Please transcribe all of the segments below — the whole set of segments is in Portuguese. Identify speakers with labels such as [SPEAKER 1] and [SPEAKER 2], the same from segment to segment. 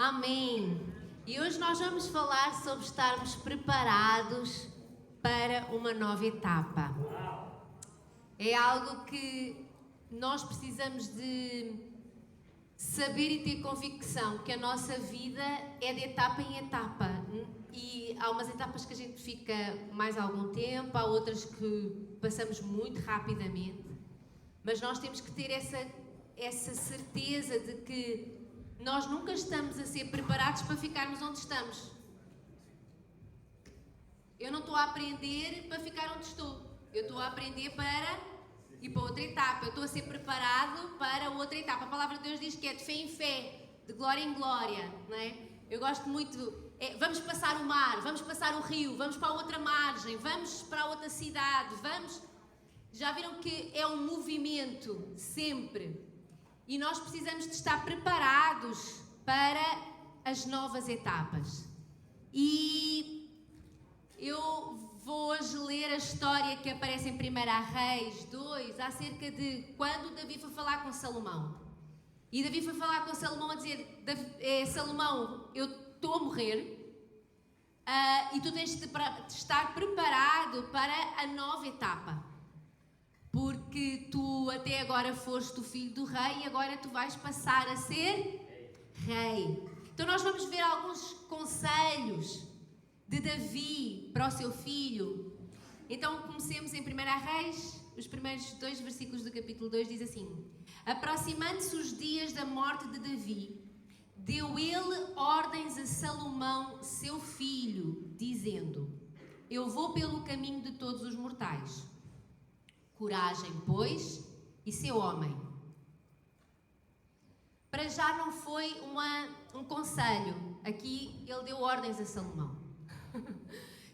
[SPEAKER 1] Amém! E hoje nós vamos falar sobre estarmos preparados para uma nova etapa. É algo que nós precisamos de saber e ter convicção que a nossa vida é de etapa em etapa. E há umas etapas que a gente fica mais algum tempo, há outras que passamos muito rapidamente. Mas nós temos que ter essa certeza de que nós nunca estamos a ser preparados para ficarmos onde estamos. Eu não estou a aprender para ficar onde estou. Eu estou a aprender para ir para outra etapa. Eu estou a ser preparado para outra etapa. A palavra de Deus diz que é de fé em fé, de glória em glória, não é? Eu gosto muito. Vamos passar o mar, vamos passar o rio, vamos para a outra margem, vamos para a outra cidade, vamos... Já viram que é um movimento, sempre. E nós precisamos de estar preparados para as novas etapas. E eu vou hoje ler a história que aparece em 1 Reis 2, acerca de quando Davi foi falar com Salomão. E Davi foi falar com Salomão a dizer, Salomão, eu estou a morrer e tu tens de estar preparado para a nova etapa. Porque tu até agora foste o filho do rei e agora tu vais passar a ser rei. Então nós vamos ver alguns conselhos de Davi para o seu filho. Então comecemos em 1 Reis, os primeiros 2 versículos do capítulo 2 diz assim: aproximando-se os dias da morte de Davi, deu ele ordens a Salomão, seu filho, dizendo: eu vou pelo caminho de todos os mortais. Coragem, pois, e seu homem. Para já não foi um conselho. Aqui ele deu ordens a Salomão.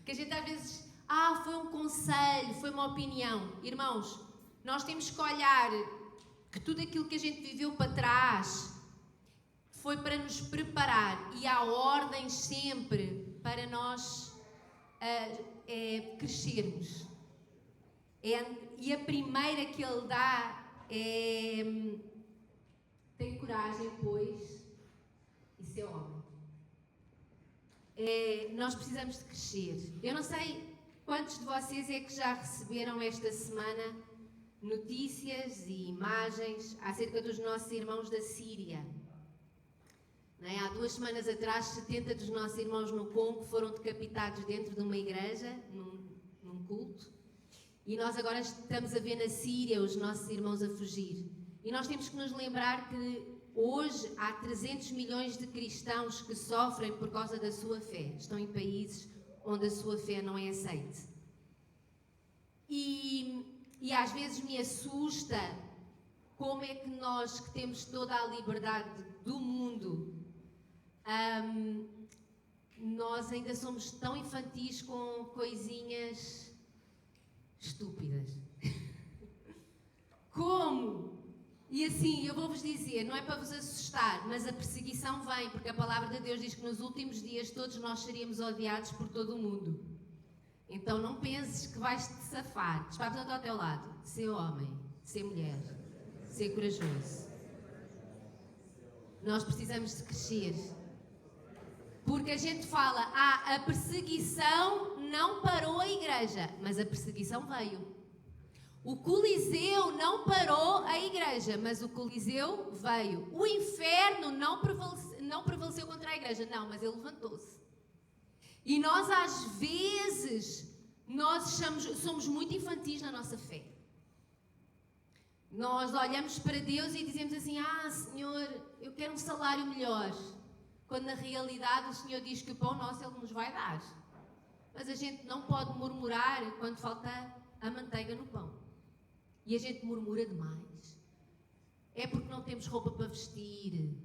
[SPEAKER 1] Que a gente às vezes... foi um conselho, foi uma opinião. Irmãos, nós temos que olhar que tudo aquilo que a gente viveu para trás foi para nos preparar. E há ordens sempre para nós crescermos. E a primeira que ele dá é: tem coragem, pois, e ser homem. Nós precisamos de crescer. Eu não sei quantos de vocês é que já receberam esta semana notícias e imagens acerca dos nossos irmãos da Síria. Não é? Há 2 semanas atrás, 70 dos nossos irmãos no Congo foram decapitados dentro de uma igreja, num culto. E nós agora estamos a ver na Síria os nossos irmãos a fugir. E nós temos que nos lembrar que hoje há 300 milhões de cristãos que sofrem por causa da sua fé. Estão em países onde a sua fé não é aceite. E às vezes me assusta como é que nós, que temos toda a liberdade do mundo, nós ainda somos tão infantis com coisinhas estúpidas. Como? E assim, eu vou-vos dizer, não é para vos assustar, mas a perseguição vem, porque a palavra de Deus diz que nos últimos dias todos nós seríamos odiados por todo o mundo. Então não penses que vais-te safar. Diz para a pessoa ao teu lado: ser homem, ser mulher, ser corajoso. Nós precisamos de crescer. Porque a gente fala, a perseguição não parou a igreja, mas a perseguição veio. O Coliseu não parou a igreja, mas o Coliseu veio. O inferno não prevaleceu contra a igreja, não, mas ele levantou-se. E nós às vezes, somos muito infantis na nossa fé. Nós olhamos para Deus e dizemos assim: Senhor, eu quero um salário melhor. Quando na realidade o Senhor diz que o pão nosso Ele nos vai dar. Mas a gente não pode murmurar quando falta a manteiga no pão. E a gente murmura demais. É porque não temos roupa para vestir.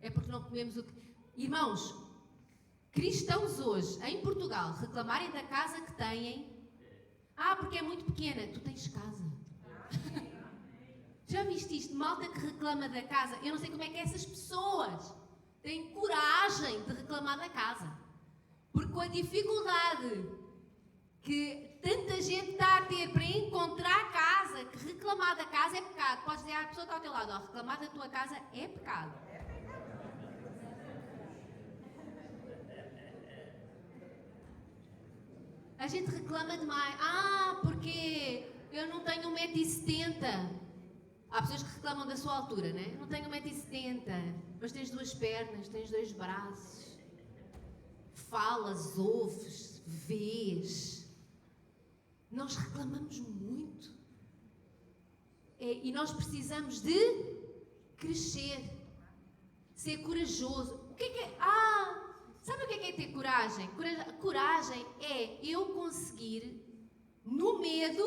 [SPEAKER 1] É porque não comemos o que... Irmãos, cristãos hoje, em Portugal, reclamarem da casa que têm. Porque é muito pequena. Tu tens casa. Já viste isto? Malta que reclama da casa. Eu não sei como é que essas pessoas têm coragem de reclamar da casa. Porque com a dificuldade que tanta gente está a ter para encontrar casa, que reclamar da casa é pecado. Podes dizer à pessoa que está ao teu lado: reclamar da tua casa é pecado. A gente reclama demais. Porque eu não tenho 1,70 m. Há pessoas que reclamam da sua altura, né? Não tenho 1,70 m, mas tens 2 pernas, tens 2 braços. Falas, ouves, vês. Nós reclamamos muito. E nós precisamos de crescer. Ser corajoso. O que é? Sabe o que é ter coragem? Coragem é eu conseguir, no medo,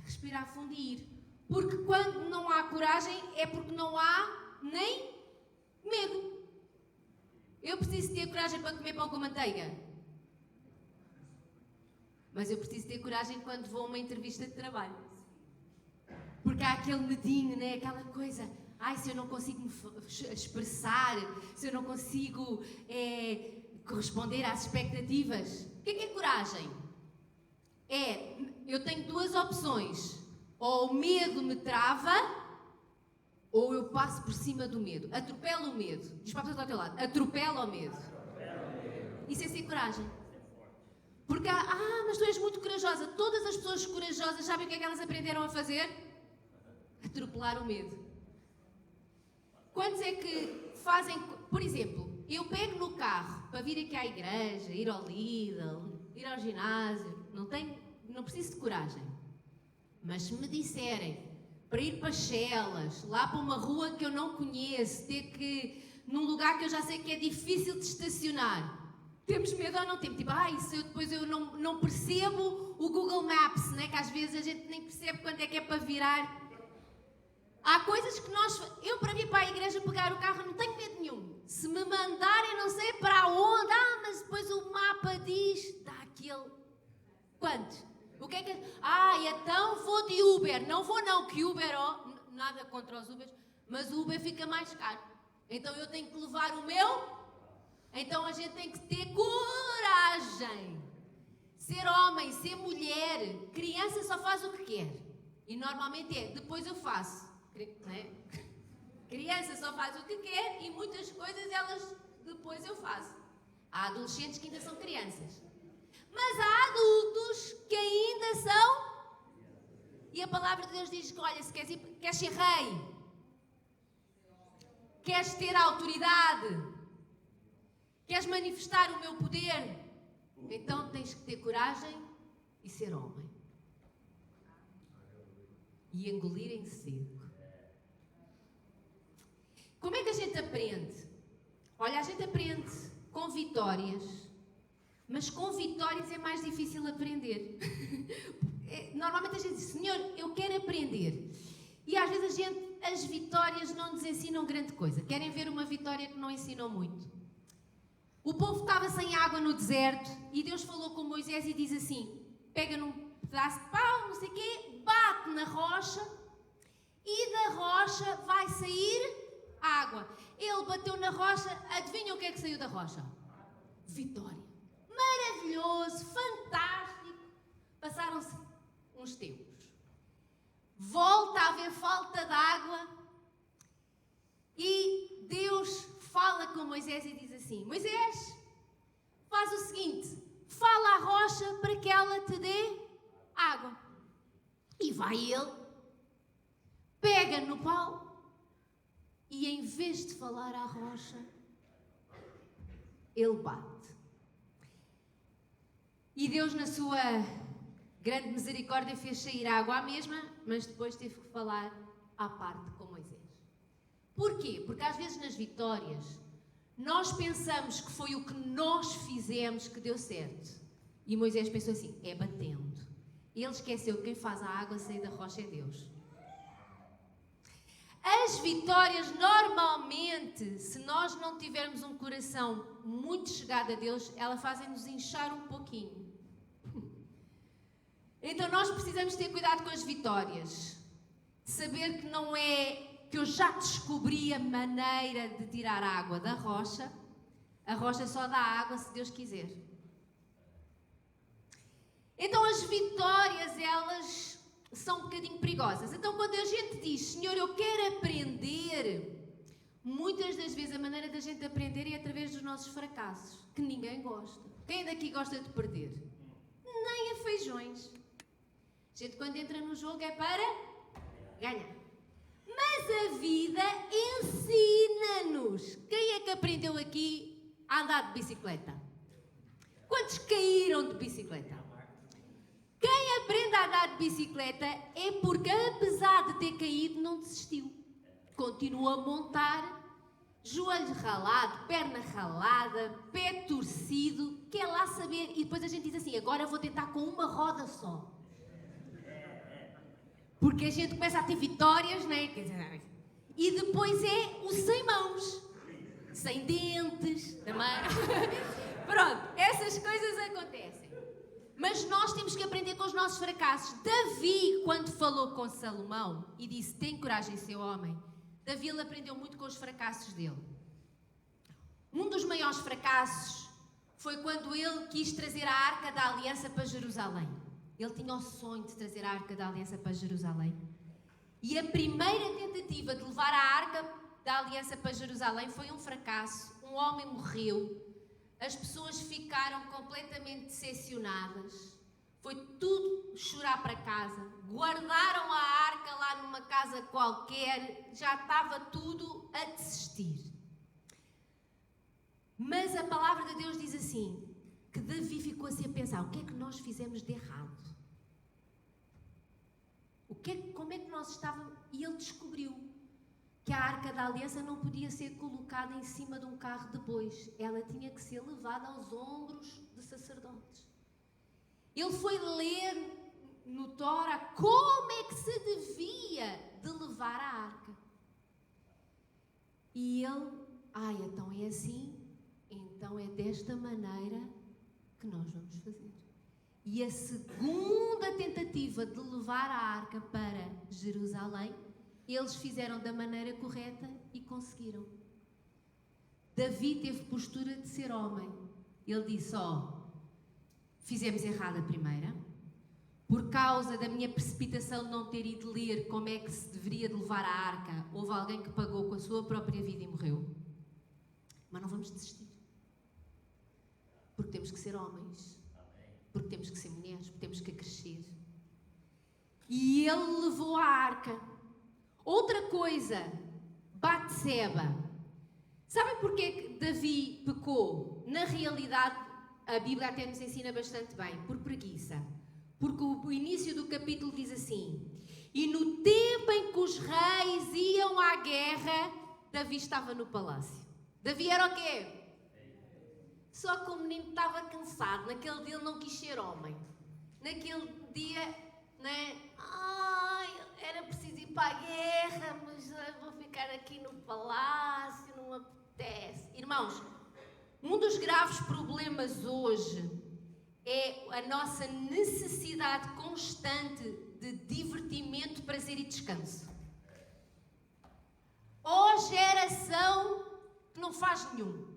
[SPEAKER 1] respirar fundo e ir. Porque quando não há coragem é porque não há nem medo. Eu preciso ter coragem para comer pão com manteiga. Mas eu preciso ter coragem quando vou a uma entrevista de trabalho. Porque há aquele medinho, né? Aquela coisa. Se eu não consigo me expressar, se eu não consigo corresponder às expectativas. O que é coragem? Eu tenho 2 opções. Ou o medo me trava, ou eu passo por cima do medo. Atropelo o medo. Diz para a pessoa do teu lado. Atropela o medo. Isso é ser coragem. Porque mas tu és muito corajosa. Todas as pessoas corajosas sabem o que é que elas aprenderam a fazer? Atropelar o medo. Quantos é que fazem... Por exemplo, eu pego no carro para vir aqui à igreja, ir ao Lidl, ir ao ginásio. Não preciso de coragem. Mas se me disserem para ir para Chelas, lá para uma rua que eu não conheço, ter que... num lugar que eu já sei que é difícil de estacionar, temos medo ou não temos? Tipo, depois eu não percebo o Google Maps, né? Que às vezes a gente nem percebe quando é que é para virar. Há coisas que eu para vir para a igreja pegar o carro não tenho medo nenhum. Se me mandarem não sei para onde, mas depois o mapa diz, dá aquele... Quantos? O que é que... então vou de Uber. Não vou não, que Uber, nada contra os Ubers, mas o Uber fica mais caro. Então eu tenho que levar o meu... Então a gente tem que ter coragem. Ser homem, ser mulher. Criança só faz o que quer. E normalmente depois eu faço. Né? Criança só faz o que quer e muitas coisas depois eu faço. Há adolescentes que ainda são crianças. Mas há adultos que ainda são... E a palavra de Deus diz que, olha, se queres ser rei, queres ter autoridade, queres manifestar o meu poder, então tens que ter coragem e ser homem. E engolir em seco. Como é que a gente aprende? Olha, a gente aprende com vitórias, mas com vitórias é mais difícil aprender. Normalmente a gente diz, Senhor, eu quero aprender. E às vezes as vitórias não nos ensinam grande coisa. Querem ver uma vitória que não ensinou muito? O povo estava sem água no deserto e Deus falou com Moisés e diz assim, pega num pedaço de pau, não sei o quê, bate na rocha e da rocha vai sair água. Ele bateu na rocha, adivinham o que é que saiu da rocha? Vitória. Maravilhoso, fantástico. Passaram-se uns tempos. Volta a haver falta de água e Deus fala com Moisés e diz assim, Moisés, faz o seguinte, fala à rocha para que ela te dê água. E vai ele, pega no pau e em vez de falar à rocha, ele bate. E Deus, na sua grande misericórdia, fez sair água à mesma, mas depois teve que falar à parte com Moisés. Porquê? Porque às vezes nas vitórias nós pensamos que foi o que nós fizemos que deu certo. E Moisés pensou assim, é batendo. Ele esqueceu que quem faz a água sair da rocha é Deus. As vitórias, normalmente, se nós não tivermos um coração muito chegado a Deus, elas fazem-nos inchar um pouquinho. Então nós precisamos ter cuidado com as vitórias. Saber que não é que eu já descobri a maneira de tirar a água da rocha. A rocha só dá água se Deus quiser. Então as vitórias, elas são um bocadinho perigosas. Então quando a gente diz, Senhor, eu quero aprender, Muitas das vezes a maneira da gente aprender é através dos nossos fracassos, que ninguém gosta. Quem daqui gosta de perder? Nem a feijões. A gente quando entra no jogo é para ganhar. Mas a vida ensina-nos. Quem é que aprendeu aqui a andar de bicicleta? Quantos caíram de bicicleta? Quem aprende a andar de bicicleta é porque, apesar de ter caído, não desistiu. Continua a montar, joelho ralado, perna ralada, pé torcido, quer lá saber. E depois a gente diz assim, agora vou tentar com uma roda só. Porque a gente começa a ter vitórias, não é? E depois é o sem mãos, sem dentes, também. Pronto, essas coisas acontecem. Mas nós temos que aprender com os nossos fracassos. Davi, quando falou com Salomão e disse, tem coragem, seu homem, Davi ele aprendeu muito com os fracassos dele. Um dos maiores fracassos foi quando ele quis trazer a Arca da Aliança para Jerusalém. Ele tinha o sonho de trazer a Arca da Aliança para Jerusalém. E a primeira tentativa de levar a Arca da Aliança para Jerusalém foi um fracasso. Um homem morreu. As pessoas ficaram completamente decepcionadas. Foi tudo chorar para casa. Guardaram a arca lá numa casa qualquer. Já estava tudo a desistir. Mas a palavra de Deus diz assim, que Davi ficou assim a pensar, o que é que nós fizemos de errado? Como é que nós estávamos... E ele descobriu que a Arca da Aliança não podia ser colocada em cima de um carro de bois. Ela tinha que ser levada aos ombros de sacerdotes. Ele foi ler no Torá como é que se devia de levar a Arca. E ele, então é assim, então é desta maneira que nós vamos fazer. E a segunda tentativa de levar a Arca para Jerusalém, eles fizeram da maneira correta e conseguiram. Davi teve postura de ser homem. Ele disse, fizemos errado a primeira. Por causa da minha precipitação de não ter ido ler como é que se deveria de levar a arca, houve alguém que pagou com a sua própria vida e morreu. Mas não vamos desistir. Porque temos que ser homens. Porque temos que ser mulheres. Porque temos que crescer. E ele levou a arca. Outra coisa, Batseba. Sabem porquê que Davi pecou? Na realidade, a Bíblia até nos ensina bastante bem, por preguiça. Porque o início do capítulo diz assim, e no tempo em que os reis iam à guerra, Davi estava no palácio. Davi era o quê? Só que o menino estava cansado, naquele dia ele não quis ser homem. Naquele dia, né? Era preciso ir para a guerra, mas vou ficar aqui no palácio, não me apetece. Irmãos, um dos graves problemas hoje é a nossa necessidade constante de divertimento, prazer e descanso. Geração que não faz nenhum.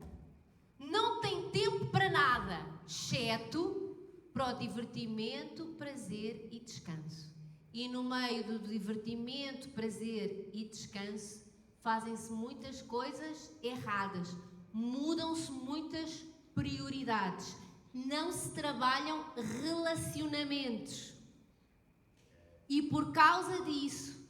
[SPEAKER 1] Não tem tempo para nada, exceto para o divertimento, prazer e descanso. E no meio do divertimento, prazer e descanso, fazem-se muitas coisas erradas. Mudam-se muitas prioridades. Não se trabalham relacionamentos. E por causa disso,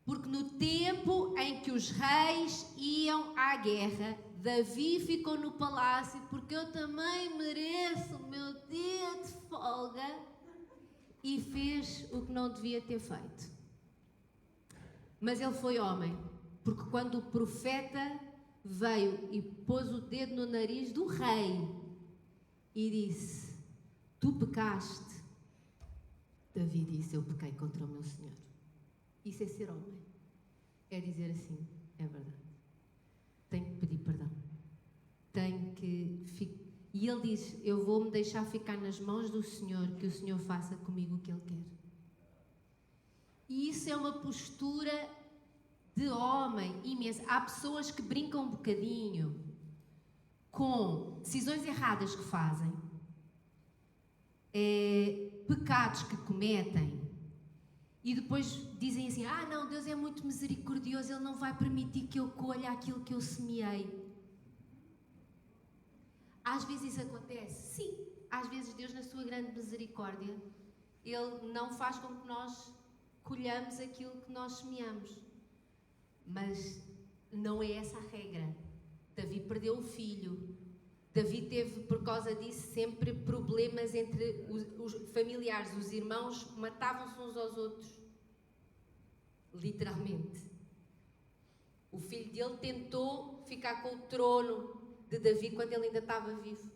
[SPEAKER 1] porque no tempo em que os reis iam à guerra, Davi ficou no palácio, porque eu também mereço o meu dia de folga, e fez o que não devia ter feito. Mas ele foi homem, porque quando o profeta veio e pôs o dedo no nariz do rei e disse, tu pecaste, Davi disse, eu pequei contra o meu Senhor. Isso é ser homem. É dizer assim, é verdade. Tenho que pedir perdão. E ele diz, eu vou-me deixar ficar nas mãos do Senhor, que o Senhor faça comigo o que Ele quer. E isso é uma postura de homem imensa. Há pessoas que brincam um bocadinho com decisões erradas que fazem, pecados que cometem, e depois dizem assim, não, Deus é muito misericordioso, Ele não vai permitir que eu colha aquilo que eu semeei. Às vezes isso acontece, sim. Às vezes Deus, na sua grande misericórdia, Ele não faz com que nós colhamos aquilo que nós semeamos. Mas não é essa a regra. Davi perdeu o filho. Davi teve, por causa disso, sempre problemas entre os familiares. Os irmãos matavam-se uns aos outros. Literalmente. O filho dele tentou ficar com o trono de Davi quando ele ainda estava vivo.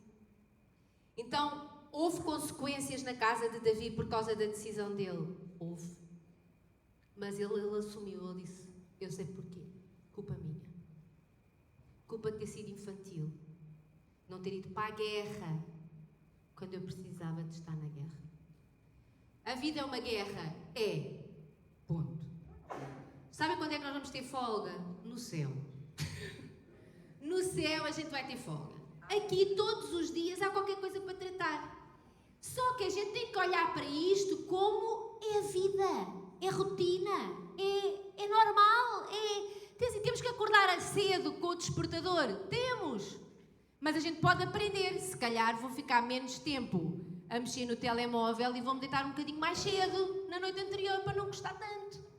[SPEAKER 1] Então, houve consequências na casa de Davi por causa da decisão dele. Houve. Mas ele assumiu, ele disse, eu sei porquê. Culpa minha. Culpa de ter sido infantil. Não ter ido para a guerra quando eu precisava de estar na guerra. A vida é uma guerra? É. Ponto. Sabem quando é que nós vamos ter folga? No céu. No céu a gente vai ter folga. Aqui todos os dias há qualquer coisa para tratar. Só que a gente tem que olhar para isto como é a vida. É rotina. É normal. Temos que acordar cedo com o despertador. Temos. Mas a gente pode aprender. Se calhar vou ficar menos tempo a mexer no telemóvel e vou-me deitar um bocadinho mais cedo na noite anterior para não gostar tanto.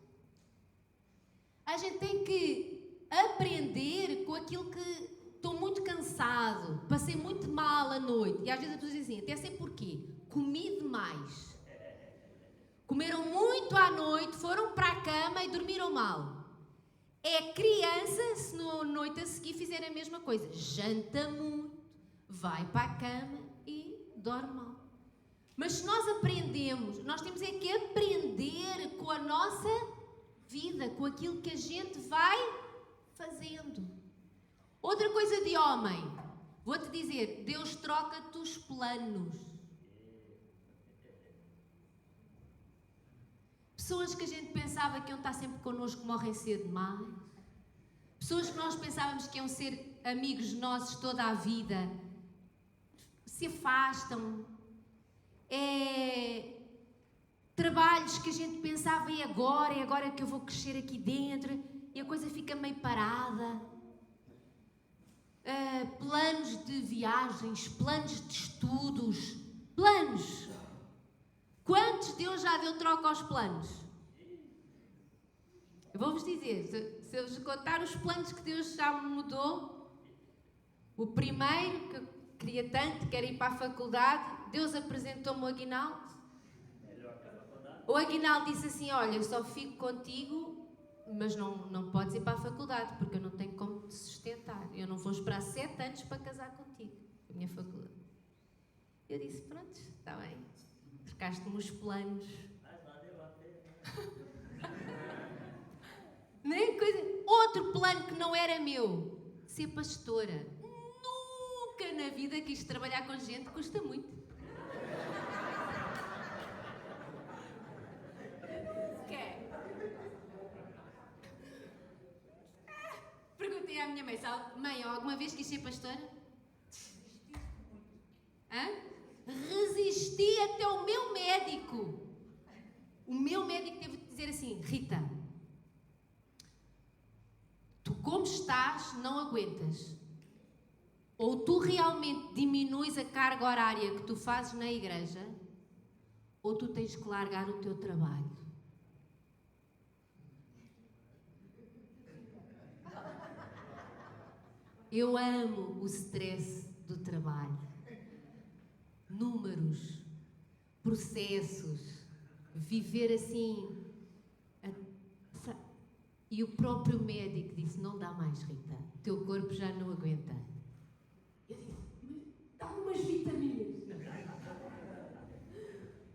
[SPEAKER 1] A gente tem que aprender com aquilo que estou muito cansado, passei muito mal à noite. E às vezes as pessoas dizem assim, até sei porquê. Comi demais. Comeram muito à noite, foram para a cama e dormiram mal. É criança se na noite a seguir fizer a mesma coisa. Janta muito, vai para a cama e dorme mal. Mas se nós aprendemos, nós temos é que aprender com a nossa vida, com aquilo que a gente vai fazendo. Outra coisa de homem, vou-te dizer, Deus troca-te os planos. Pessoas que a gente pensava que iam estar sempre connosco morrem cedo demais. Pessoas que nós pensávamos que iam ser amigos nossos toda a vida se afastam. Trabalhos que a gente pensava é agora que eu vou crescer aqui dentro, e a coisa fica meio parada. Planos de viagens, planos de estudos, planos. Quantos Deus já deu troca aos planos? Eu vou-vos dizer, se eu vos contar os planos que Deus já mudou, o primeiro, que eu queria tanto, que era ir para a faculdade, Deus apresentou-me o Aguinaldo. O Aguinaldo disse assim, olha, eu só fico contigo, mas não podes ir para a faculdade, porque eu não tenho como te sustentar. Eu não vou esperar 7 anos para casar contigo, a minha faculdade. Eu disse, pronto, está bem. Trocaste-me os planos. Nem coisa. Outro plano que não era meu, ser pastora. Nunca na vida quis trabalhar com gente, custa muito. Perguntei à minha mãe, mãe, alguma vez quis ser pastora? Resisti até o meu médico. O meu médico teve de dizer assim, Rita, tu como estás não aguentas. Ou tu realmente diminuis a carga horária que tu fazes na igreja, ou tu tens que largar o teu trabalho. Eu amo o stress do trabalho. Números, processos, viver assim. E o próprio médico disse, não dá mais, Rita, teu corpo já não aguenta. Eu disse, dá-me umas vitaminas.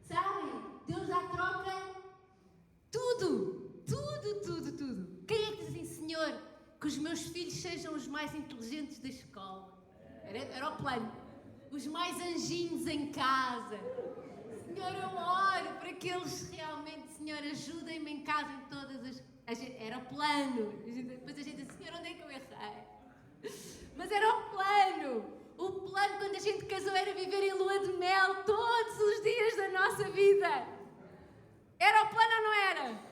[SPEAKER 1] Sabem, Deus já troca tudo. Quem é que diz assim, Senhor, que os meus filhos sejam os mais inteligentes da escola? Era o plano. Os mais anjinhos em casa. Senhor, eu oro para que eles realmente, Senhor, ajudem-me em casa em todas as... Era o plano. Depois a gente disse, Senhor, onde é que eu errei? Mas era o plano. O plano quando a gente casou era viver em lua de mel todos os dias da nossa vida. Era o plano ou não era?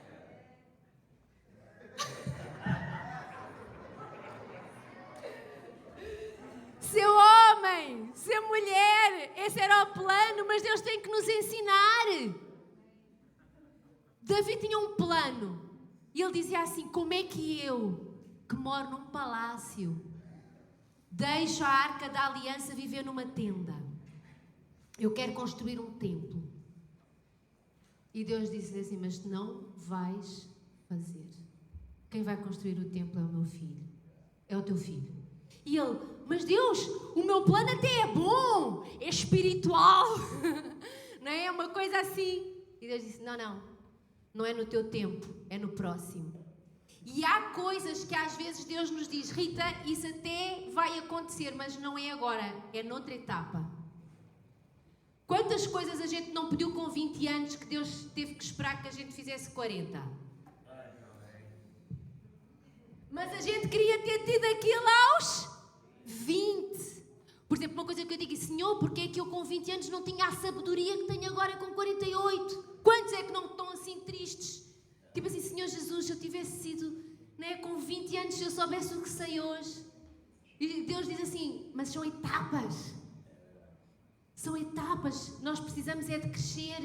[SPEAKER 1] Ser homem, ser mulher, esse era o plano, mas Deus tem que nos ensinar. Davi tinha um plano e ele dizia assim: como é que eu, que moro num palácio, deixo a Arca da Aliança viver numa tenda? Eu quero construir um templo. E Deus disse assim: mas não vais fazer. Quem vai construir o templo é o meu filho. É o teu filho. E ele: mas Deus, o meu plano até é bom, é espiritual. Não é uma coisa assim. E Deus disse: não é no teu tempo, é no próximo. E há coisas que às vezes Deus nos diz: Rita, isso até vai acontecer, mas não é agora, é noutra etapa. Quantas coisas a gente não pediu com 20 anos que Deus teve que esperar que a gente fizesse 40? Mas a gente queria ter tido aquilo aos 20. Por exemplo, uma coisa que eu digo: Senhor, porque é que eu com 20 anos não tinha a sabedoria que tenho agora com 48? Quantos é que não estão assim tristes? Tipo assim: Senhor Jesus, se eu tivesse sido, com 20 anos, se eu soubesse o que sei hoje. E Deus diz assim: mas são etapas. São etapas. Nós precisamos é de crescer.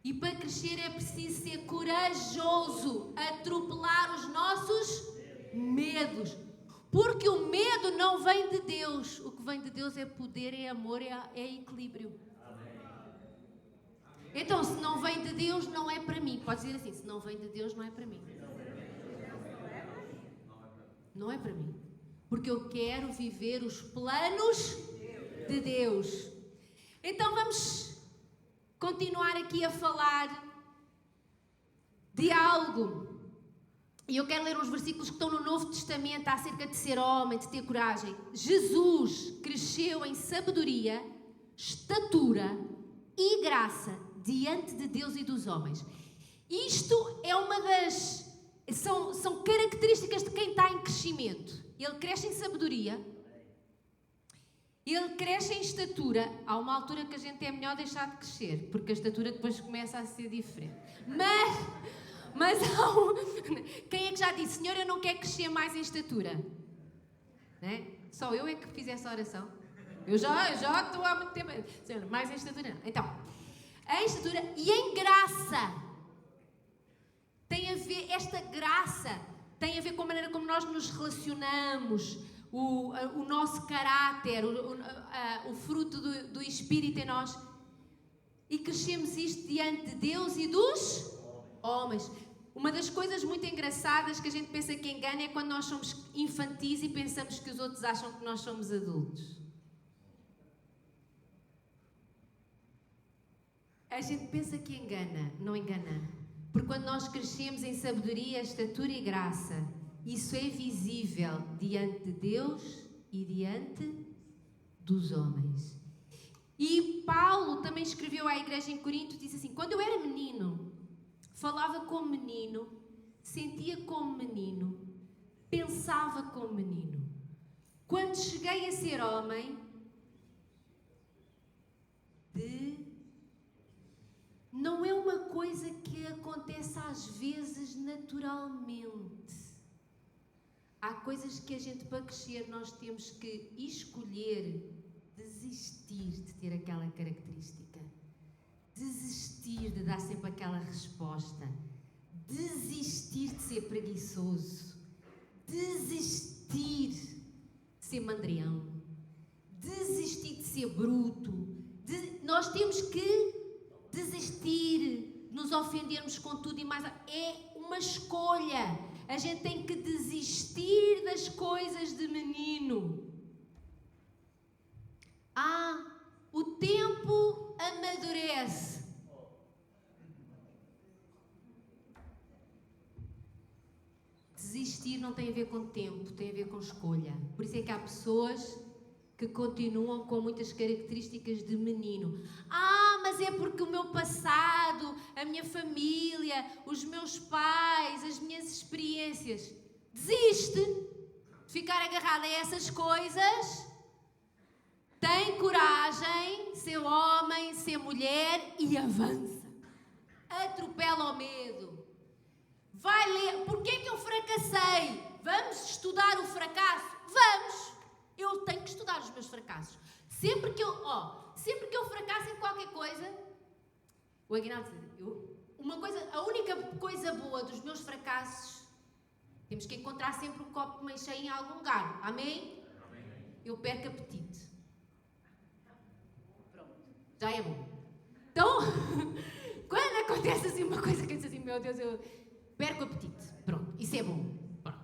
[SPEAKER 1] E para crescer é preciso ser corajoso, atropelar os nossos medos. Porque o medo não vem de Deus. O que vem de Deus é poder, é amor, é equilíbrio. Então, se não vem de Deus, não é para mim. Pode dizer assim: se não vem de Deus, não é para mim. Não é para mim. Porque eu quero viver os planos de Deus. Então vamos continuar aqui a falar de algo. E eu quero ler uns versículos que estão no Novo Testamento acerca de ser homem, de ter coragem. Jesus cresceu em sabedoria, estatura e graça diante de Deus e dos homens. Isto é uma das... São características de quem está em crescimento. Ele cresce em sabedoria, ele cresce em estatura. Há uma altura que a gente é melhor deixar de crescer, porque a estatura depois começa a ser diferente. Mas quem é que já disse: Senhor, eu não quero crescer mais em estatura? Né? Só eu é que fiz essa oração. Eu já estou há muito tempo. Senhor, mais em estatura não. Então, em estatura e em graça. Tem a ver, esta graça tem a ver com a maneira como nós nos relacionamos, o nosso caráter, o fruto do Espírito em nós. E crescemos isto diante de Deus e dos homens. Uma das coisas muito engraçadas que a gente pensa que engana é quando nós somos infantis e pensamos que os outros acham que nós somos adultos. A gente pensa que engana, não engana. Porque quando nós crescemos em sabedoria, estatura e graça, isso é visível diante de Deus e diante dos homens. E Paulo também escreveu à igreja em Corinto, disse assim: quando eu era menino, falava como menino, sentia como menino, pensava como menino. Quando cheguei a ser homem, não é uma coisa que acontece às vezes naturalmente. Há coisas que a gente, para crescer, nós temos que escolher desistir de ter aquela característica. Desistir de dar sempre aquela resposta. Desistir de ser preguiçoso. Desistir de ser mandrião. Desistir de ser bruto. Nós temos que desistir, nos ofendermos com tudo e mais. É uma escolha. A gente tem que desistir das coisas de menino. O tempo amadurece. Desistir não tem a ver com tempo, tem a ver com escolha. Por isso é que há pessoas que continuam com muitas características de menino. Mas é porque o meu passado, a minha família, os meus pais, as minhas experiências. Desiste de ficar agarrado a essas coisas. Tem coragem, ser homem, ser mulher e avança. Atropela o medo. Vai ler. Porquê é que eu fracassei? Vamos estudar o fracasso? Vamos! Eu tenho que estudar os meus fracassos. Sempre que eu fracasso em qualquer coisa, o Aguinaldo diz, a única coisa boa dos meus fracassos, temos que encontrar sempre um copo meio cheio em algum lugar. Amém? Amém. Eu perco apetite. Pronto. Já é bom. Então, quando acontece assim uma coisa que eu diz assim, meu Deus, eu perco apetite. Pronto. Isso é bom. Pronto.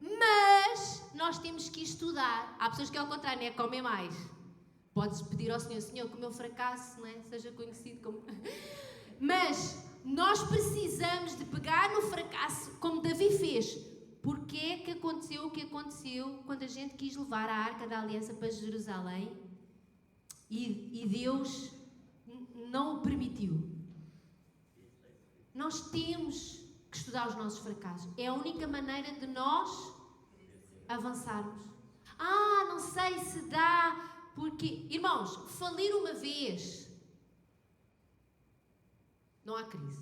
[SPEAKER 1] Mas nós temos que estudar. Há pessoas que ao contrário, é comer mais. Podes pedir ao Senhor, Senhor, que o meu fracasso, não é? Seja conhecido como... Mas nós precisamos de pegar no fracasso, como Davi fez. Porquê é que aconteceu o que aconteceu quando a gente quis levar a Arca da Aliança para Jerusalém e Deus não o permitiu? Nós temos que estudar os nossos fracassos. É a única maneira de nós avançarmos. Não sei se dá... Porque, irmãos, falir uma vez, não há crise.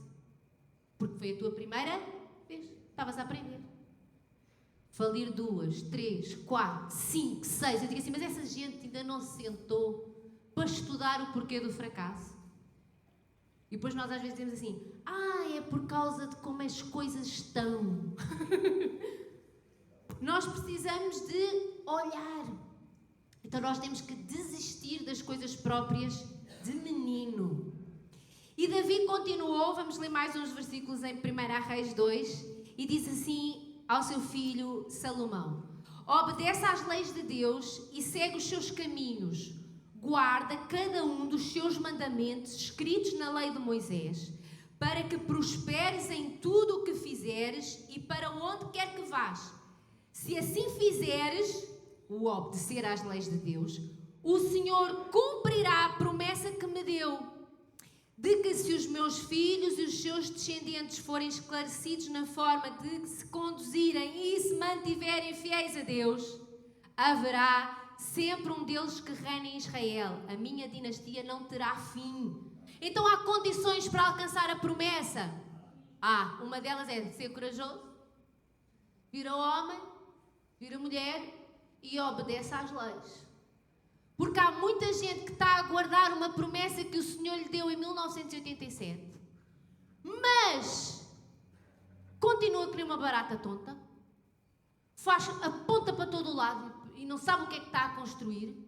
[SPEAKER 1] Porque foi a tua primeira vez. Estavas a aprender. Falir 2, 3, 4, 5, 6. Eu digo assim, mas essa gente ainda não se sentou para estudar o porquê do fracasso. E depois nós às vezes dizemos assim, é por causa de como as coisas estão. Nós precisamos de olhar. Então nós temos que desistir das coisas próprias de menino. E Davi continuou, vamos ler mais uns versículos em 1 Reis 2, e diz assim ao seu filho Salomão: obedece às leis de Deus e segue os seus caminhos, guarda cada um dos seus mandamentos escritos na lei de Moisés, para que prosperes em tudo o que fizeres e para onde quer que vás. Se assim fizeres, o obedecer às leis de Deus, o Senhor cumprirá a promessa que me deu, de que se os meus filhos e os seus descendentes forem esclarecidos na forma de se conduzirem e se mantiverem fiéis a Deus, haverá sempre um deles que reine em Israel. A minha dinastia não terá fim. Então há condições para alcançar a promessa. Uma delas é ser corajoso, vira homem, vira mulher e obedece às leis. Porque há muita gente que está a aguardar uma promessa que o Senhor lhe deu em 1987, mas continua a querer uma barata tonta, aponta para todo o lado e não sabe o que é que está a construir,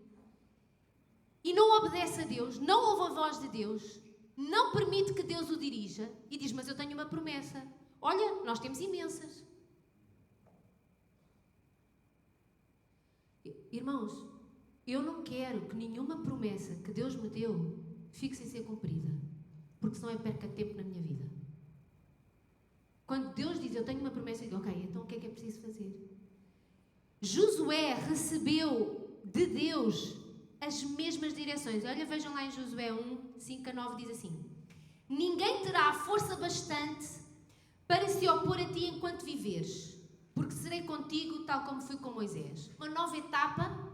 [SPEAKER 1] e não obedece a Deus, não ouve a voz de Deus, não permite que Deus o dirija e diz, mas eu tenho uma promessa. Olha, nós temos imensas. Irmãos, eu não quero que nenhuma promessa que Deus me deu fique sem ser cumprida, porque senão é perca de tempo na minha vida. Quando Deus diz, eu tenho uma promessa, eu digo, ok, então o que é preciso fazer? Josué recebeu de Deus as mesmas direções. Olha, vejam lá em Josué 1, 5 a 9, diz assim: ninguém terá força bastante para se opor a ti enquanto viveres, porque serei contigo tal como fui com Moisés. Uma nova etapa,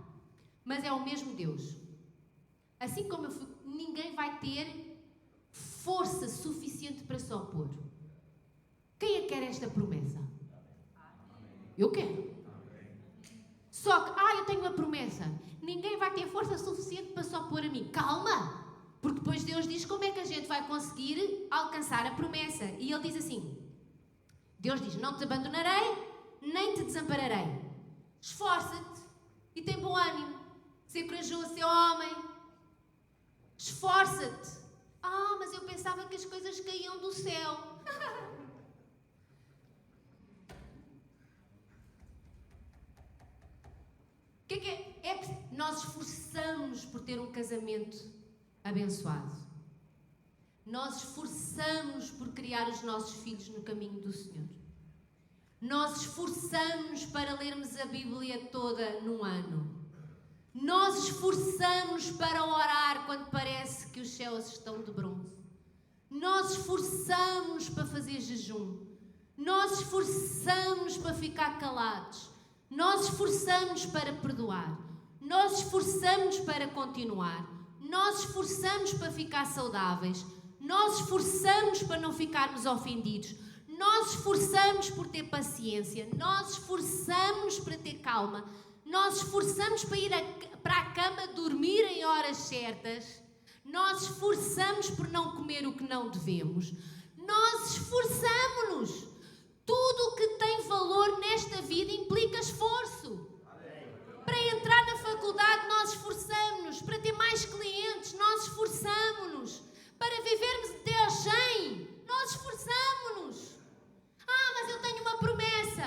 [SPEAKER 1] mas é o mesmo Deus. Assim como eu fui, ninguém vai ter força suficiente para se opor. Quem é que quer esta promessa? Eu quero. Só que, eu tenho uma promessa. Ninguém vai ter força suficiente para se opor a mim. Calma! Porque depois Deus diz como é que a gente vai conseguir alcançar a promessa. E Ele diz assim, Deus diz, não te abandonarei, nem te desampararei. Esforça-te e tem bom ânimo. Ser corajoso, ser homem. Esforça-te. Mas eu pensava que as coisas caíam do céu. O que é? Nós esforçamos por ter um casamento abençoado. Nós esforçamos por criar os nossos filhos no caminho do Senhor. Nós esforçamos para lermos a Bíblia toda num ano. Nós esforçamos para orar quando parece que os céus estão de bronze. Nós esforçamos para fazer jejum. Nós esforçamos para ficar calados. Nós esforçamos para perdoar. Nós esforçamos para continuar. Nós esforçamos para ficar saudáveis. Nós esforçamos para não ficarmos ofendidos. Nós esforçamos por ter paciência. Nós esforçamos para ter calma. Nós esforçamos para ir para a cama dormir em horas certas. Nós esforçamos por não comer o que não devemos. Nós esforçamos-nos. Tudo o que tem valor nesta vida implica esforço. Para entrar na faculdade, nós esforçamos-nos. Para ter mais clientes, nós esforçamos-nos. Para vivermos até aos 100, nós esforçamos-nos. Mas eu tenho uma promessa.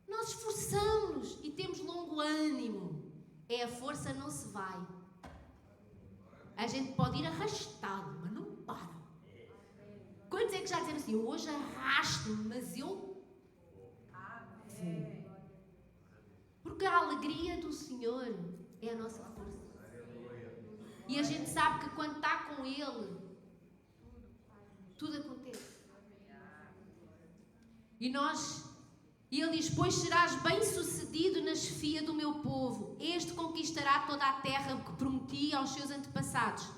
[SPEAKER 1] Nós esforçamos-nos e temos longo ânimo. A força não se vai. A gente pode ir arrastado, mas não para. Quantos é que já disseram assim, eu hoje arrasto-me, mas eu vou? Porque a alegria do Senhor é a nossa força. E a gente sabe que quando está com Ele, tudo acontece. E Ele diz, pois serás bem-sucedido na chefia do meu povo. Este conquistará toda a terra que prometi aos seus antepassados.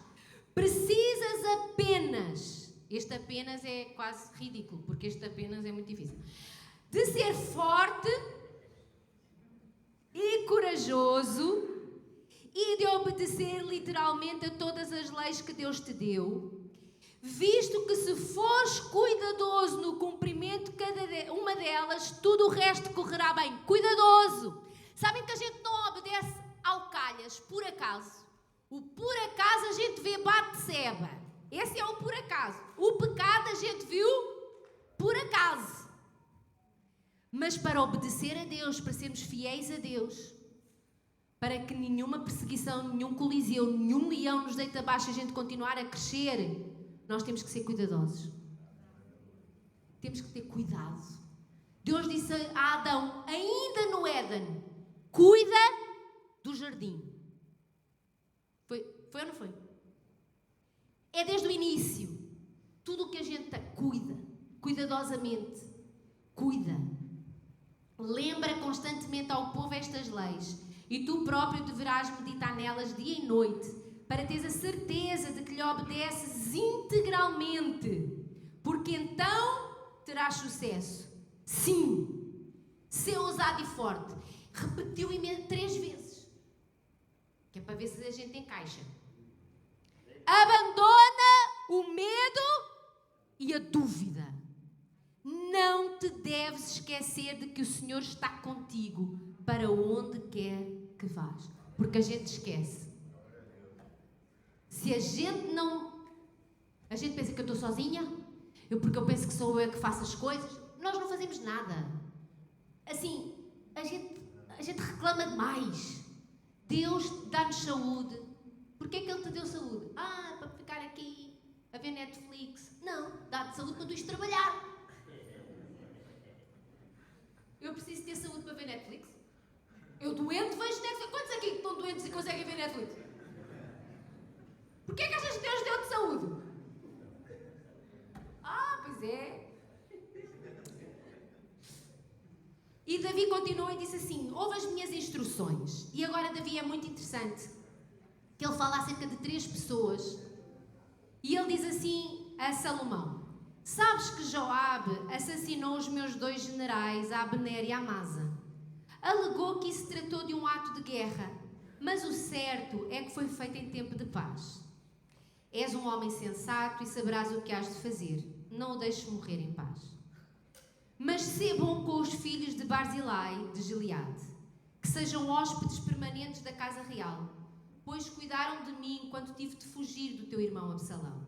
[SPEAKER 1] Precisas apenas, este apenas é quase ridículo, porque este apenas é muito difícil, de ser forte e corajoso e de obedecer literalmente a todas as leis que Deus te deu, visto que se fores cuidadoso no cumprimento de cada uma delas, tudo o resto correrá bem. Cuidadoso! Sabem que a gente não obedece ao calhas, por acaso. O por acaso a gente vê Batseba. Esse é o por acaso. O pecado a gente viu por acaso. Mas para obedecer a Deus, para sermos fiéis a Deus, para que nenhuma perseguição, nenhum coliseu, nenhum leão nos deite abaixo e a gente continuar a crescer, nós temos que ser cuidadosos. Temos que ter cuidado. Deus disse a Adão, ainda no Éden, cuida do jardim. Foi ou não foi? É desde o início. Tudo o que a gente cuida, cuidadosamente. Cuida. Lembra constantemente ao povo estas leis. E tu próprio deverás meditar nelas dia e noite, para teres a certeza de que lhe obedeces integralmente, porque então terás sucesso. Sim, ser ousado e forte. Repetiu 3 vezes, que é para ver se a gente encaixa. Abandona o medo e a dúvida. Não te deves esquecer de que o Senhor está contigo para onde quer que vás, porque a gente esquece. Se a gente não... A gente pensa que eu estou sozinha, porque eu penso que sou eu que faço as coisas. Nós não fazemos nada. Assim, a gente reclama demais. Deus dá-nos saúde. Porquê é que Ele te deu saúde? Para ficar aqui a ver Netflix. Não, dá-te saúde para tu ires trabalhar. Eu preciso ter saúde para ver Netflix? Eu doente vejo Netflix. Quantos aqui estão doentes e conseguem ver Netflix? Porquê é que achas que Deus deu-te saúde? Pois é. E Davi continuou e disse assim, ouve as minhas instruções. E agora Davi é muito interessante, que ele fala acerca de 3 pessoas. E ele diz assim a Salomão, sabes que Joabe assassinou os meus 2 generais, a Abner e a Amasa. Alegou que isso tratou de um ato de guerra, mas o certo é que foi feito em tempo de paz. És um homem sensato e saberás o que has de fazer. Não o deixes morrer em paz. Mas sê bom com os filhos de Barzilai, de Gileade, que sejam hóspedes permanentes da casa real, pois cuidaram de mim enquanto tive de fugir do teu irmão Absalão.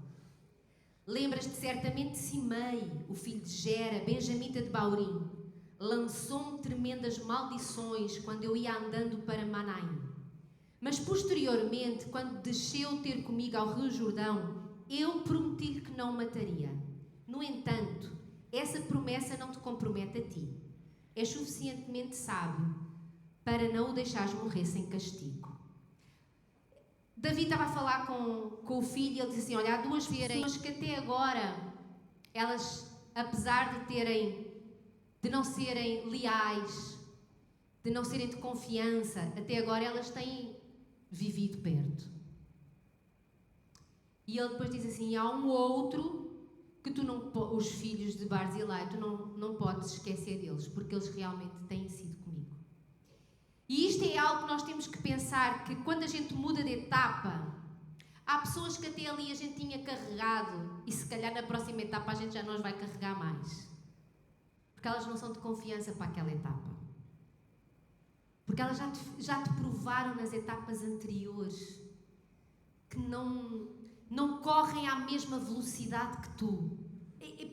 [SPEAKER 1] Lembras-te certamente de Simei, o filho de Gera, benjamita de Baurim. Lançou-me tremendas maldições quando eu ia andando para Manaim. Mas posteriormente, quando desceu ter comigo ao rio Jordão, eu prometi-lhe que não o mataria. No entanto, essa promessa não te compromete a ti. És suficientemente sábio para não o deixares morrer sem castigo. Davi estava a falar com o filho e ele disse assim, olha, há 2 pessoas que até agora, elas, apesar de não serem leais, de não serem de confiança, até agora elas têm vivido perto. E ele depois diz assim: há um outro que tu não, os filhos de Barzilai, tu não podes esquecer deles, porque eles realmente têm sido comigo. E isto é algo que nós temos que pensar, que quando a gente muda de etapa, há pessoas que até ali a gente tinha carregado e se calhar na próxima etapa a gente já não os vai carregar mais. Porque elas não são de confiança para aquela etapa. Porque elas já te provaram nas etapas anteriores que não correm à mesma velocidade que tu.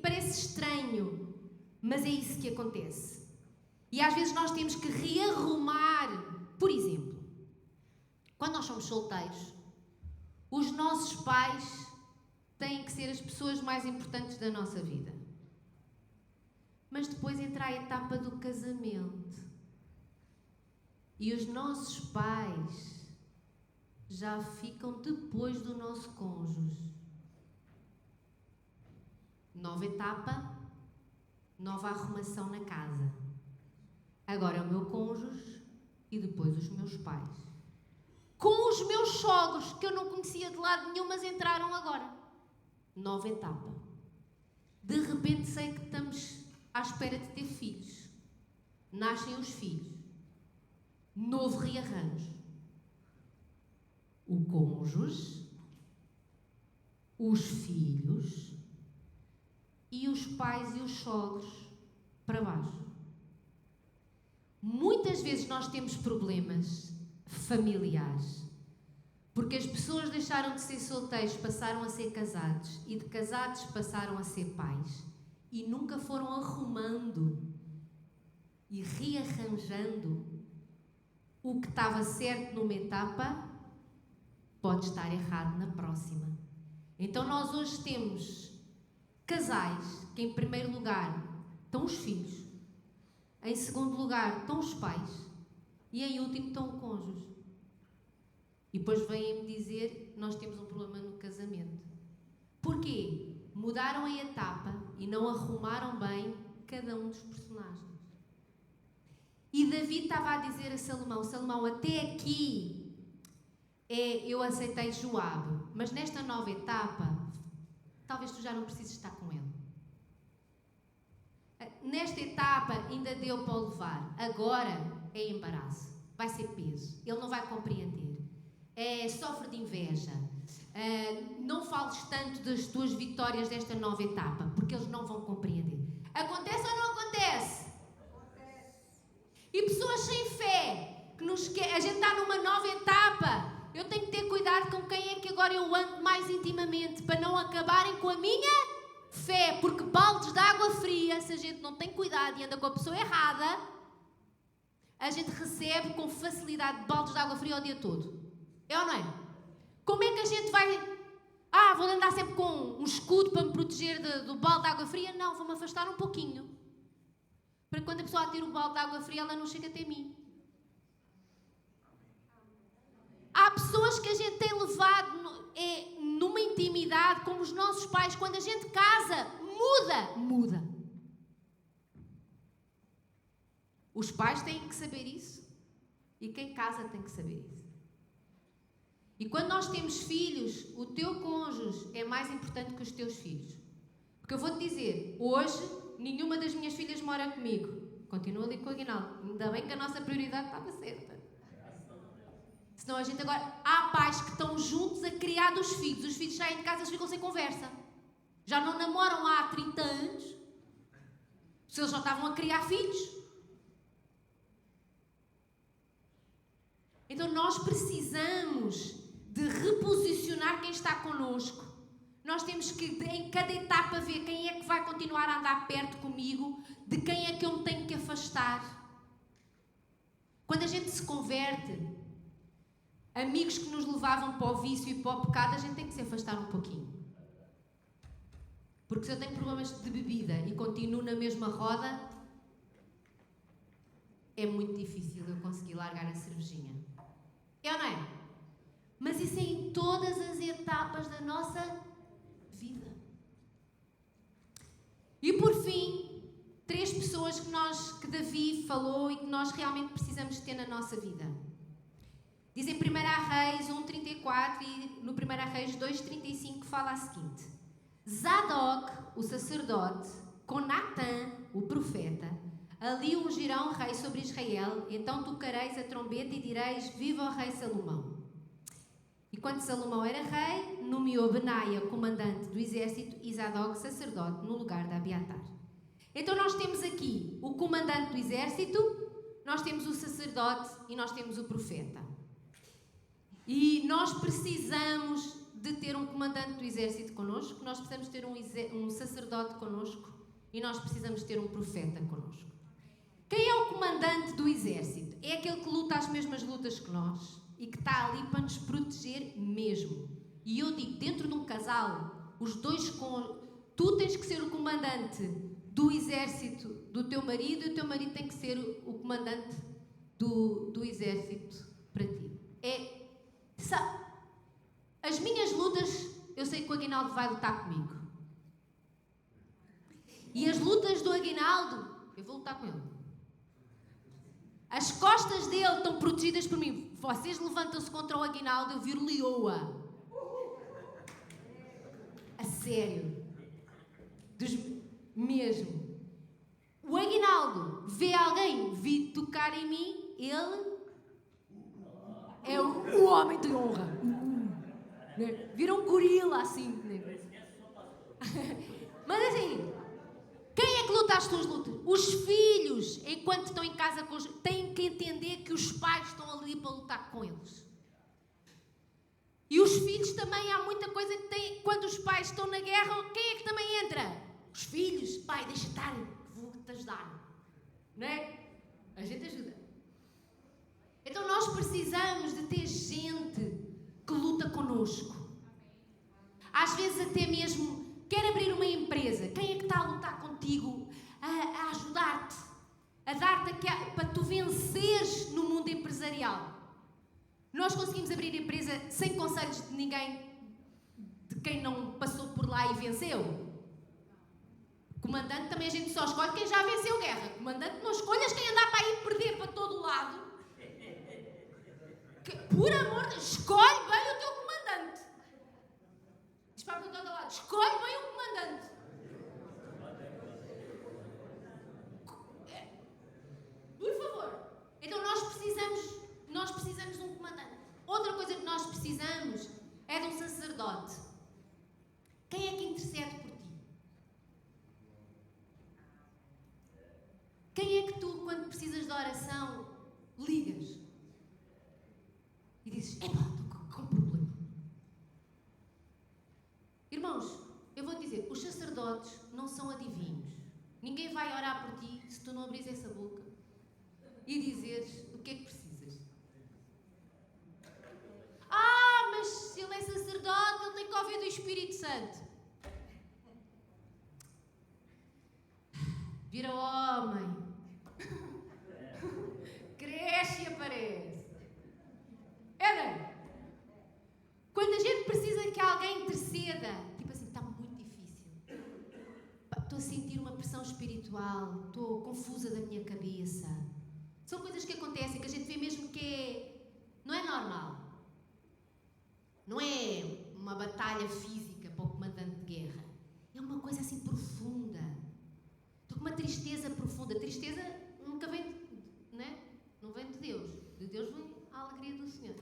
[SPEAKER 1] Parece estranho, mas é isso que acontece. E às vezes nós temos que rearrumar. Por exemplo, quando nós somos solteiros, os nossos pais têm que ser as pessoas mais importantes da nossa vida. Mas depois entra a etapa do casamento. E os nossos pais já ficam depois do nosso cônjuge. Nova etapa, nova arrumação na casa. Agora é o meu cônjuge e depois os meus pais. Com os meus sogros, que eu não conhecia de lado nenhum, mas entraram agora. Nova etapa. De repente sei que estamos à espera de ter filhos. Nascem os filhos. Novo rearranjo. O cônjuge, os filhos e os pais e os sogros para baixo. Muitas vezes nós temos problemas familiares porque as pessoas deixaram de ser solteiros, passaram a ser casados e de casados passaram a ser pais e nunca foram arrumando e rearranjando o que estava certo numa etapa pode estar errado na próxima. Então nós hoje temos casais que em primeiro lugar estão os filhos, em segundo lugar estão os pais e em último estão o cônjuge. E depois vêm-me dizer: nós temos um problema no casamento. Porquê? Mudaram a etapa e não arrumaram bem cada um dos personagens. E Davi estava a dizer a Salomão: Salomão, até aqui eu aceitei Joabe, mas nesta nova etapa talvez tu já não precises estar com ele. Nesta etapa ainda deu para o levar, agora é embaraço, vai ser peso, ele não vai compreender, sofre de inveja, não fales tanto das tuas vitórias desta nova etapa, porque eles não vão compreender. Acontece ou não acontece? Acontece. E pessoas sem fé, a gente está numa nova etapa, eu tenho que ter cuidado com quem é que agora eu ando mais intimamente, para não acabarem com a minha fé, porque baldes de água fria, se a gente não tem cuidado e anda com a pessoa errada, a gente recebe com facilidade baldes de água fria o dia todo. É ou não é? Como é que a gente vai... vou andar sempre com um escudo para me proteger do balde de água fria? Não, vou-me afastar um pouquinho. Para que quando a pessoa atira o balde de água fria, ela não chega até mim. Há pessoas que a gente tem levado numa intimidade, como os nossos pais, quando a gente casa, muda. Os pais têm que saber isso e quem casa tem que saber isso. E quando nós temos filhos, o teu cônjuge é mais importante que os teus filhos. Porque eu vou-te dizer, hoje, nenhuma das minhas filhas mora comigo. Continuo ali com o Aguinaldo. Ainda bem que a nossa prioridade estava certa. Senão a gente agora... Há pais que estão juntos a criar dos filhos. Os filhos saem de casa e ficam sem conversa. Já não namoram há 30 anos. Se eles já estavam a criar filhos. Então nós precisamos de reposicionar quem está connosco. Nós temos que, em cada etapa, ver quem é que vai continuar a andar perto comigo, de quem é que eu me tenho que afastar. Quando a gente se converte, amigos que nos levavam para o vício e para o pecado, a gente tem que se afastar um pouquinho. Porque se eu tenho problemas de bebida e continuo na mesma roda, é muito difícil eu conseguir largar a cervejinha. É ou não é? Mas isso é em todas as etapas da nossa vida. E por fim, 3 pessoas que Davi falou e que nós realmente precisamos ter na nossa vida. Diz em 1 Reis 1:34 e no 1 Reis 2:35 fala a seguinte: Zadok, o sacerdote, com Natã, o profeta, ali ungirão rei sobre Israel, então tocareis a trombeta e direis: Viva o rei Salomão. E quando Salomão era rei, nomeou Benaia comandante do exército e Zadok sacerdote no lugar de Abiatar. Então nós temos aqui o comandante do exército, nós temos o sacerdote e nós temos o profeta. E nós precisamos de ter um comandante do exército connosco, nós precisamos ter um sacerdote connosco e nós precisamos ter um profeta connosco. Quem é o comandante do exército? É aquele que luta as mesmas lutas que nós e que está ali para nos proteger mesmo. E eu digo, dentro de um casal, os dois tu tens que ser o comandante do exército do teu marido e o teu marido tem que ser o comandante do exército para ti. As minhas lutas, eu sei que o Aguinaldo vai lutar comigo. E as lutas do Aguinaldo, eu vou lutar com ele. As costas dele estão protegidas por mim. Vocês levantam-se contra o Aguinaldo, eu viro leoa. A sério. Mesmo. O Aguinaldo vê alguém vir tocar em mim, ele é o homem de honra. Vira um gorila assim. Mas assim, quem é que luta as tuas lutas? Os filhos, enquanto estão em casa, têm que entender que os pais estão ali para lutar com eles. E os filhos também, há muita coisa que tem. Quando os pais estão na guerra, quem é que também entra? Os filhos. Pai, deixa estar, vou-te ajudar. Não é? A gente ajuda. Então nós precisamos de ter gente que luta connosco. Às vezes até mesmo quer abrir uma empresa. Quem é que está a lutar contigo? A ajudar-te. A dar-te para tu venceres no mundo empresarial. Nós conseguimos abrir empresa sem conselhos de ninguém, de quem não passou por lá e venceu. Comandante também a gente só escolhe quem já venceu guerra. Comandante não escolhas quem anda para ir perder para todo lado. Por amor de Deus, escolhe bem o teu comandante. Diz para todo lado, escolhe bem o comandante. Por favor. Então nós precisamos de um comandante. Outra coisa que nós precisamos é de um sacerdote. Quem é que intercede por ti? Quem é que tu, quando precisas de oração, ligas? E dizes, estou com um problema. Irmãos, eu vou-te dizer, os sacerdotes não são adivinhos. Ninguém vai orar por ti se tu não abris essa boca e dizeres o que é que precisas. Mas se ele é sacerdote, ele tem que ouvir do Espírito Santo. Vira homem. Cresce e aparece. Quando a gente precisa que alguém interceda, tipo assim, está muito difícil. Estou a sentir uma pressão espiritual, estou confusa da minha cabeça. São coisas que acontecem, que a gente vê mesmo que não é normal. Não é uma batalha física para o comandante de guerra. É uma coisa assim profunda. Estou com uma tristeza profunda. Tristeza nunca vem, né? Não vem de Deus. De Deus vem a alegria do Senhor.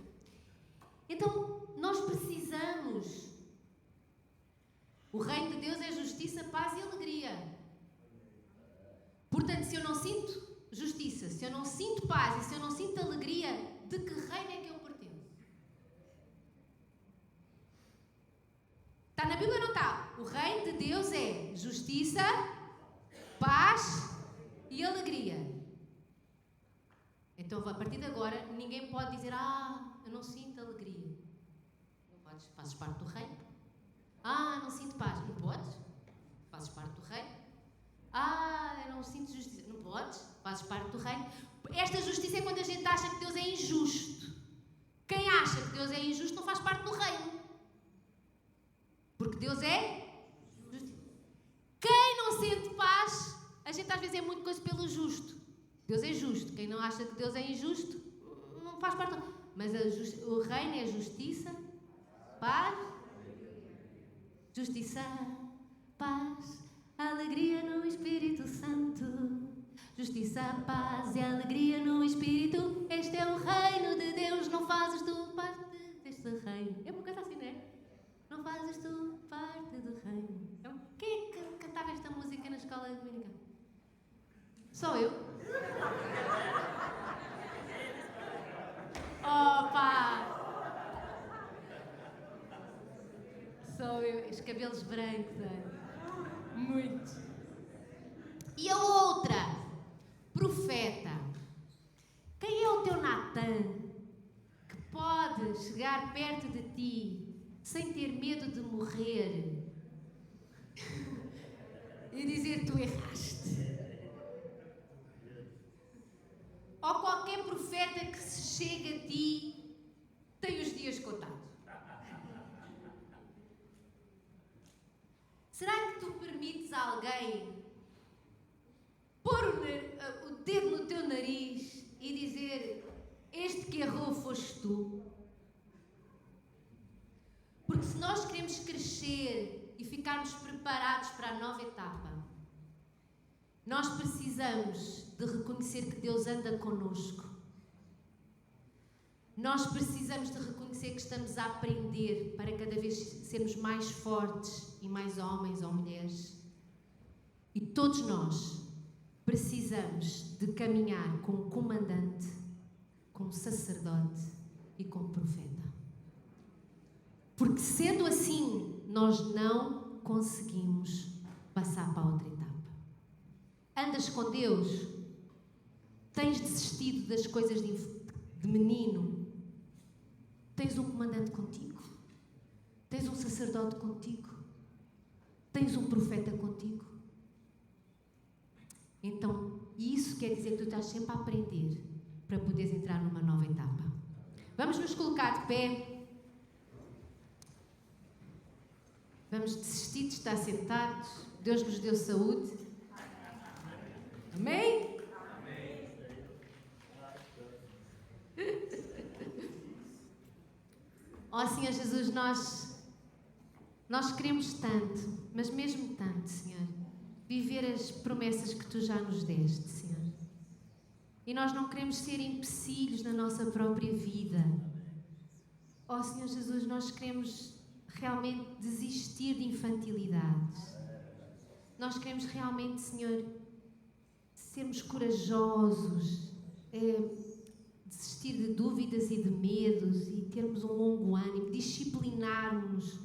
[SPEAKER 1] Então, nós precisamos. O reino de Deus é justiça, paz e alegria. Portanto, se eu não sinto justiça, se eu não sinto paz e se eu não sinto alegria, de que reino é que eu pertenço? Está na Bíblia ou não está? O reino de Deus é justiça, paz e alegria. Então, a partir de agora, ninguém pode dizer, eu não sinto alegria. Não podes, fazes parte do reino. Não sinto paz. Não podes, fazes parte do reino. Eu não sinto justiça. Não podes, fazes parte do reino. Esta justiça é quando a gente acha que Deus é injusto. Quem acha que Deus é injusto não faz parte do reino. Porque Deus é justiça. Quem não sente paz, a gente às vezes é muito coisa pelo justo. Deus é justo. Quem não acha que Deus é injusto, não faz parte do... Mas o reino é justiça, paz, justiça, paz, alegria no Espírito Santo. Justiça, paz e alegria no Espírito. Este é o reino de Deus. Não fazes tu parte deste reino. É uma coisa assim, não é? Não fazes tu parte do reino. Quem é que cantava esta música na escola dominical? Só eu? Opa! Só eu. Os cabelos brancos, é? Muito. E a outra? Profeta. Quem é o teu Natan que pode chegar perto de ti sem ter medo de morrer e dizer tu erraste? Ou qualquer profeta que se chega a ti tem os dias contados? Será que tu permites a alguém pôr o dedo no teu nariz e dizer: este que errou foste tu? Porque se nós queremos crescer e ficarmos preparados para a nova etapa, nós precisamos de reconhecer que Deus anda connosco. Nós precisamos de reconhecer que estamos a aprender para cada vez sermos mais fortes e mais homens ou mulheres. E todos nós precisamos de caminhar com um comandante, com um sacerdote e com um profeta. Porque sendo assim, nós não conseguimos passar para a outra etapa. Andas com Deus? Tens desistido das coisas de menino? Tens um comandante contigo? Tens um sacerdote contigo? Tens um profeta contigo? Então, isso quer dizer que tu estás sempre a aprender para poderes entrar numa nova etapa. Vamos nos colocar de pé. Vamos desistir de estar sentados. Deus nos deu saúde. Amém? Ó Senhor Jesus, nós queremos tanto, mas mesmo tanto, Senhor, viver as promessas que Tu já nos deste, Senhor. E nós não queremos ser empecilhos na nossa própria vida. Ó Senhor Jesus, nós queremos realmente desistir de infantilidades. Nós queremos realmente, Senhor, sermos corajosos, desistir de dúvidas e de medos e termos um longo ânimo, disciplinarmos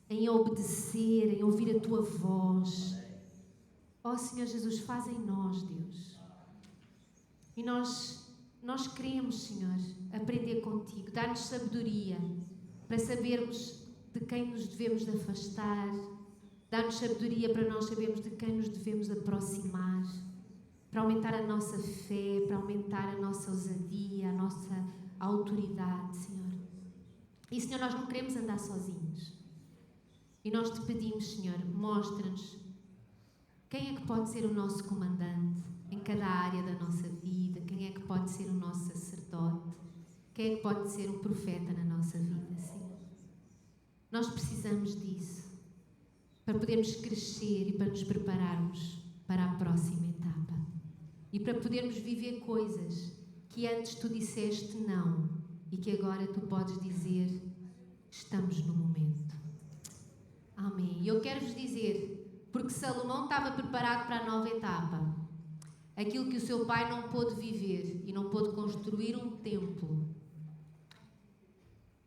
[SPEAKER 1] em obedecer, em ouvir a Tua voz. Ó Senhor Jesus, faz em nós, Deus. E nós queremos, Senhor, aprender contigo. Dá-nos sabedoria para sabermos de quem nos devemos de afastar. Dá-nos sabedoria para nós sabermos de quem nos devemos aproximar. Para aumentar a nossa fé, para aumentar a nossa ousadia, a nossa autoridade, Senhor. E, Senhor, nós não queremos andar sozinhos. E nós te pedimos, Senhor, mostra-nos quem é que pode ser o nosso comandante em cada área da nossa vida, quem é que pode ser o nosso sacerdote, quem é que pode ser um profeta na nossa vida, Senhor. Nós precisamos disso para podermos crescer e para nos prepararmos para a próxima etapa. E para podermos viver coisas que antes tu disseste não e que agora tu podes dizer estamos no momento. Amém. E eu quero-vos dizer, porque Salomão estava preparado para a nova etapa, aquilo que o seu pai não pôde viver e não pôde construir um templo.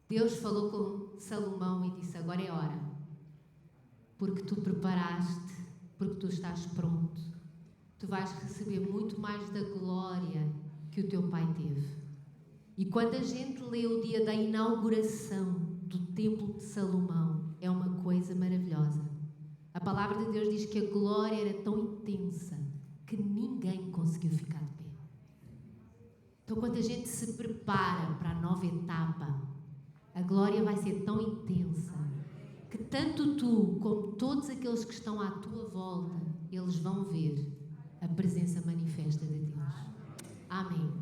[SPEAKER 1] Deus falou com Salomão e disse, agora é hora, porque tu preparaste, porque tu estás pronto. Tu vais receber muito mais da glória que o teu pai teve. E quando a gente lê o dia da inauguração do Templo de Salomão, é uma coisa maravilhosa. A palavra de Deus diz que a glória era tão intensa que ninguém conseguiu ficar de pé. Então, quando a gente se prepara para a nova etapa, a glória vai ser tão intensa que tanto tu como todos aqueles que estão à tua volta, eles vão ver a presença manifesta de Deus. Amém.